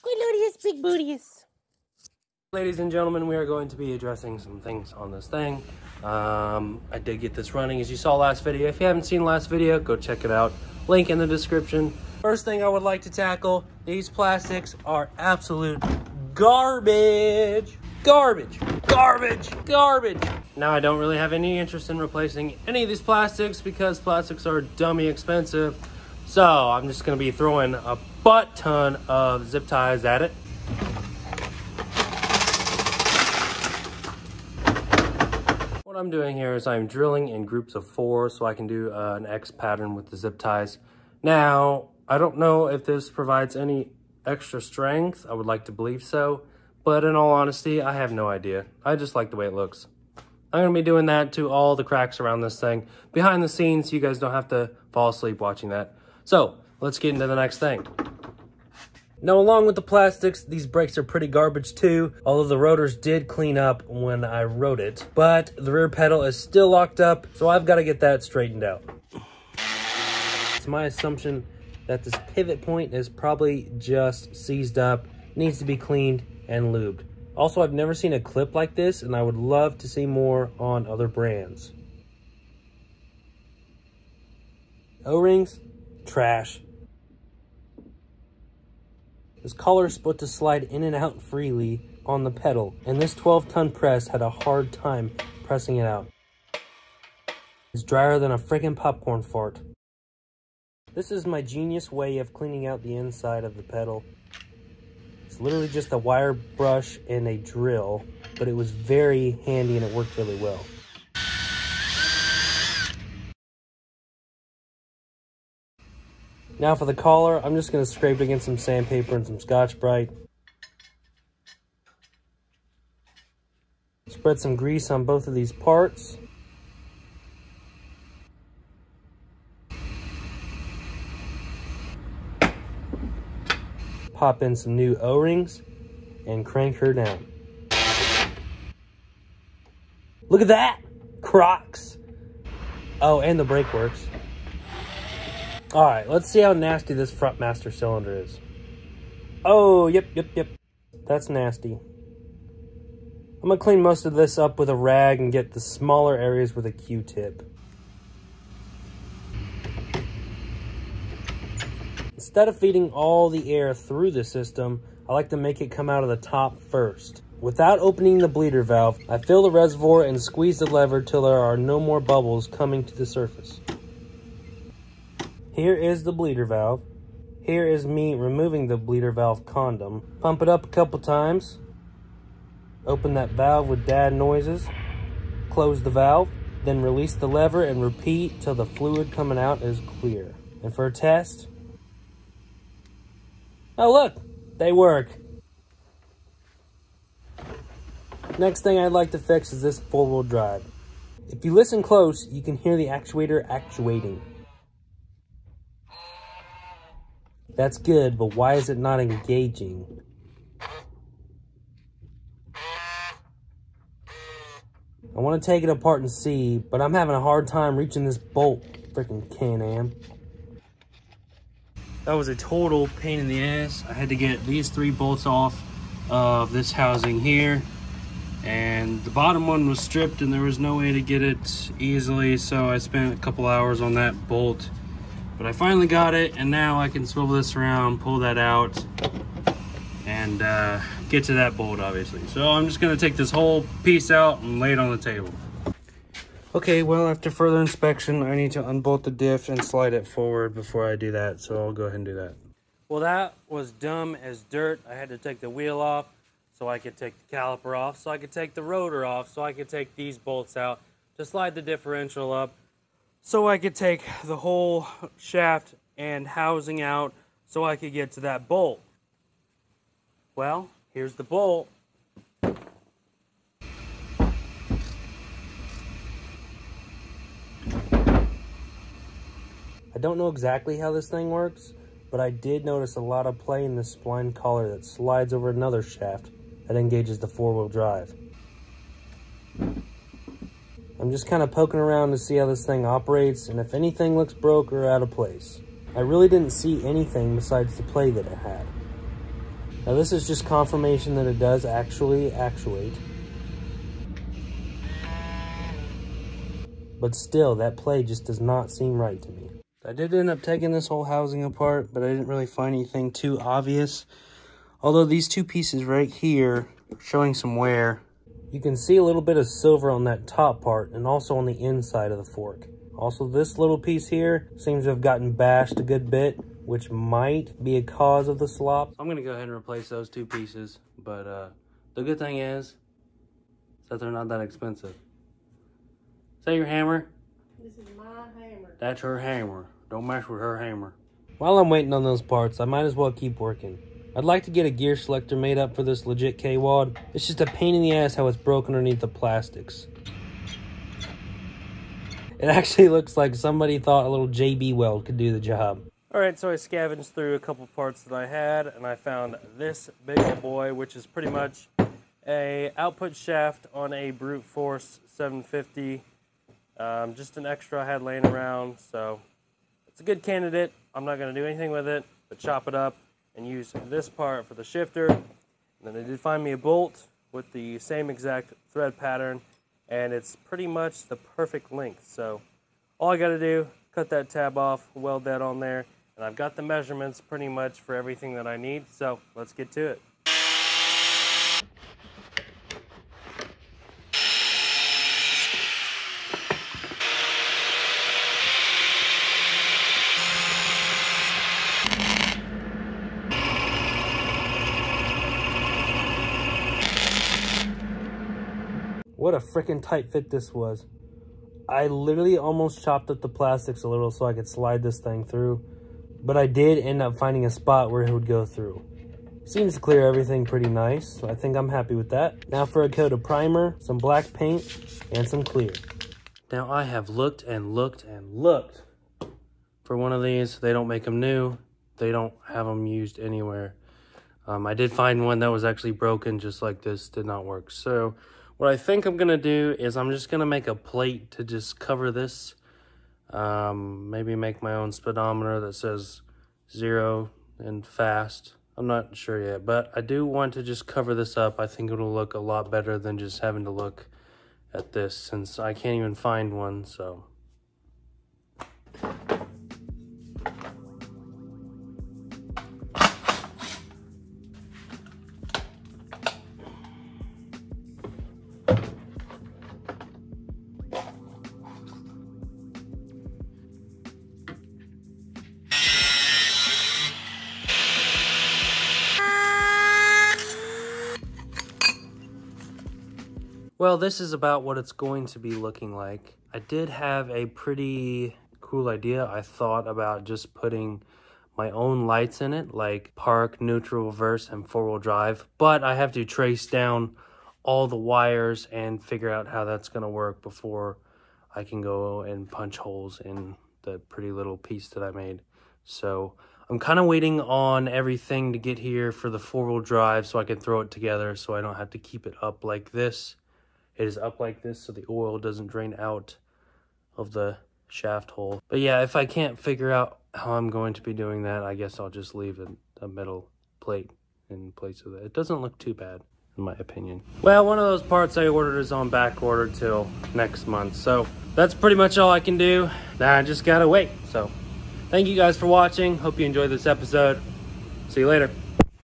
Glorious big booties. Ladies and gentlemen, we are going to be addressing some things on this thing. I did get this running, as you saw last video. If you haven't seen last video, go check it out. Link in the description. First thing I would like to tackle, these plastics are absolute garbage. Garbage, garbage, garbage. Now, I don't really have any interest in replacing any of these plastics because plastics are dummy expensive. So I'm just gonna be throwing a butt ton of zip ties at it. What I'm doing here is I'm drilling in groups of 4 so I can do an X pattern with the zip ties. Now, I don't know if this provides any extra strength. I would like to believe so, but in all honesty, I have no idea. I just like the way it looks. I'm gonna be doing that to all the cracks around this thing behind the scenes so you guys don't have to fall asleep watching that. So let's get into the next thing. Now, along with the plastics, these brakes are pretty garbage too, although the rotors did clean up when I rode it, but the rear pedal is still locked up, so I've got to get that straightened out. It's my assumption that this pivot point is probably just seized up, needs to be cleaned and lubed. Also, I've never seen a clip like this, and I would love to see more on other brands. O-rings, trash. This collar is supposed to slide in and out freely on the pedal, and this 12-ton press had a hard time pressing it out. It's drier than a freaking popcorn fart. This is my genius way of cleaning out the inside of the pedal. It's literally just a wire brush and a drill, but it was very handy and it worked really well. Now for the collar, I'm just going to scrape it against some sandpaper and some Scotch-Brite. Spread some grease on both of these parts. Pop in some new O-rings and crank her down. Look at that! Crocs! Oh, and the brake works. Alright, let's see how nasty this front master cylinder is. Oh, yep. That's nasty. I'm going to clean most of this up with a rag and get the smaller areas with a Q-tip. Instead of feeding all the air through the system, I like to make it come out of the top first. Without opening the bleeder valve, I fill the reservoir and squeeze the lever till there are no more bubbles coming to the surface. Here is the bleeder valve. Here is me removing the bleeder valve condom. Pump it up a couple times. Open that valve with dad noises. Close the valve. Then release the lever and repeat till the fluid coming out is clear. And for a test. Oh look, they work. Next thing I'd like to fix is this 4-wheel drive. If you listen close, you can hear the actuator actuating. That's good, but why is it not engaging? I want to take it apart and see, but I'm having a hard time reaching this bolt. Freaking Can-Am. That was a total pain in the ass. I had to get these 3 bolts off of this housing here. And the bottom one was stripped and there was no way to get it easily, so I spent a couple hours on that bolt. But I finally got it, and now I can swivel this around, pull that out, and get to that bolt, obviously. So I'm just gonna take this whole piece out and lay it on the table. Okay, well, after further inspection, I need to unbolt the diff and slide it forward before I do that, so I'll go ahead and do that. Well, that was dumb as dirt. I had to take the wheel off so I could take the caliper off, so I could take the rotor off, so I could take these bolts out to slide the differential up, so I could take the whole shaft and housing out so I could get to that bolt. Well, here's the bolt. I don't know exactly how this thing works, but I did notice a lot of play in the spline collar that slides over another shaft that engages the 4-wheel drive. I'm just kind of poking around to see how this thing operates and if anything looks broke or out of place. I really didn't see anything besides the play that it had. Now this is just confirmation that it does actually actuate. But still, that play just does not seem right to me. I did end up taking this whole housing apart, but I didn't really find anything too obvious. Although these two pieces right here are showing some wear. You can see a little bit of silver on that top part and also on the inside of the fork. Also, this little piece here seems to have gotten bashed a good bit, which might be a cause of the slop. I'm gonna go ahead and replace those two pieces, but the good thing is that they're not that expensive. Is that your hammer? This is my hammer. That's her hammer. Don't mess with her hammer. While I'm waiting on those parts, I might as well keep working. I'd like to get a gear selector made up for this legit K-Wad. It's just a pain in the ass how it's broken underneath the plastics. It actually looks like somebody thought a little JB weld could do the job. Alright, so I scavenged through a couple parts that I had, and I found this big old boy, which is pretty much a output shaft on a brute force 750. Just an extra I had laying around, so it's a good candidate. I'm not going to do anything with it, but chop it up and use this part for the shifter. And then they did find me a bolt with the same exact thread pattern, and it's pretty much the perfect length. So all I got to do, cut that tab off, weld that on there, and I've got the measurements pretty much for everything that I need. So let's get to it. What a freaking tight fit this was. I literally almost chopped up the plastics a little so I could slide this thing through, but I did end up finding a spot where it would go through. Seems to clear everything pretty nice, so I think I'm happy with that. Now for a coat of primer, some black paint, and some clear. Now I have looked and looked and looked for one of these. They don't make them new. They don't have them used anywhere. I did find one that was actually broken, just like this, did not work. So what I think I'm going to do is I'm just going to make a plate to just cover this. Maybe make my own speedometer that says 0 and fast. I'm not sure yet, but I do want to just cover this up. I think it'll look a lot better than just having to look at this, since I can't even find one, so. Well, this is about what it's going to be looking like. I did have a pretty cool idea. I thought about just putting my own lights in it, like park, neutral, reverse, and four-wheel drive. But I have to trace down all the wires and figure out how that's going to work before I can go and punch holes in the pretty little piece that I made. So I'm kind of waiting on everything to get here for the four-wheel drive so I can throw it together so I don't have to keep it up like this. It is up like this so the oil doesn't drain out of the shaft hole. But yeah, if I can't figure out how I'm going to be doing that, I guess I'll just leave a metal plate in place of it. It doesn't look too bad, in my opinion. Well, one of those parts I ordered is on back order till next month. So that's pretty much all I can do. Now I just gotta wait. So thank you guys for watching. Hope you enjoyed this episode. See you later.